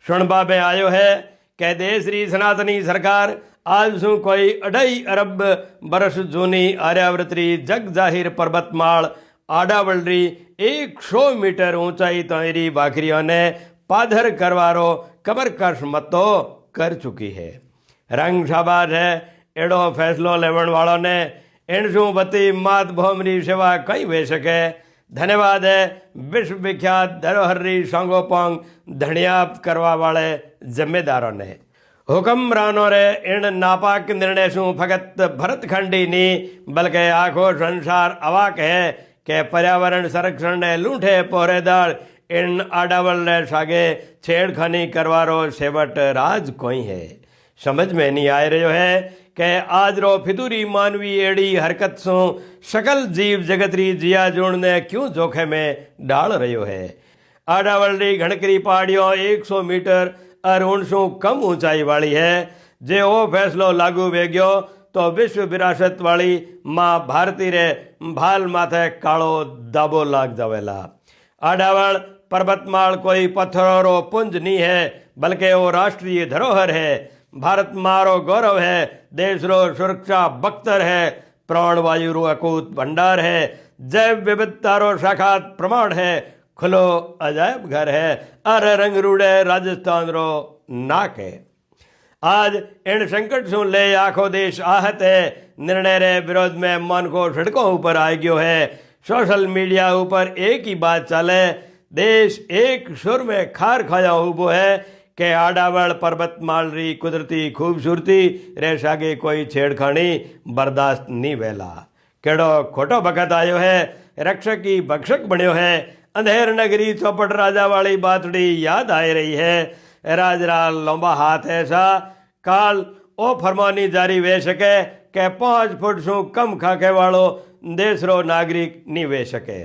सुनबा में आयो है कि देश री सनातनी सरकार आज शू कोई 2.5 अरब बरस जूनी आर्यावर्तरी जग जाहिर पर्वतमाल आडावलरी 100 मीटर ऊंचाई तोरी भाखरियों ने पाधर करवारो कमरकश मतो कर चुकी है। रंग शाबाज है एड़ो फैसलो लेवण वालों ने इन शू वती मातभूमरी सेवा कई वे सके। धन्यवाद है विश्व विख्यात धरोहरी सांगोपांग धनियाप करवा वाले जिम्मेदारों ने। हुक्मरानों रे इन नापाक निर्णय शू फकत भरतखंडी नी बल्कि आखो संसार अवाक है कि पर्यावरण संरक्षण ने लूंठे पहरेदार इन आडावल ने सागे छेड़खानी करवारो सेवट राज कोई है। समझ में नहीं आ रही है कि आज रो फितूरी मानवी एड़ी हरकत सो सकल जीव जगतरी जिया जोड़ ने क्यों जोखे में डाल रही है। आडावल री घणकरी पहाड़ियों 100 मीटर और 100 कम ऊंचाई वाली है। जे वो फैसलो लागू वेग्यो तो विश्व विरासत वाली माँ भारती रे भाल माथे कालो दाबो लाग जावेला। आडावल पर्वतमाल कोई पत्थरों रो पुंज नहीं है बल्कि वो राष्ट्रीय धरोहर है। भारत मारो गौरव है, देश रो सुरक्षा बख्तर है, प्राणवायु रो अकूत भंडार है, जैव विविधता रो साक्षात प्रमाण है, खुलो अजायब घर है और रंग रूड़े राजस्थान रो नाक है। आज इन संकट से ले आखो देश आहत है। निर्णय रे विरोध में मन को सड़कों ऊपर आ गयो है। सोशल मीडिया ऊपर एक ही बात चले, देश एक सुर में खार खाया उबो है कि आडावल पर्वतमाल री कुदरती खूबसूरती रे सागे कोई छेड़खानी बर्दाश्त नहीं वेला। केड़ो खोटो बखत आयो है, रक्षक की भक्षक बन्यो है। अंधेर नगरी चौपट राजा वाली बातड़ी याद आ रही है। राजरा लंबा हाथ ऐसा काल ओ फरमानी जारी वे सके कि 5 फुट शू कम खाके वालों देश रो नागरिक नहीं वे सके।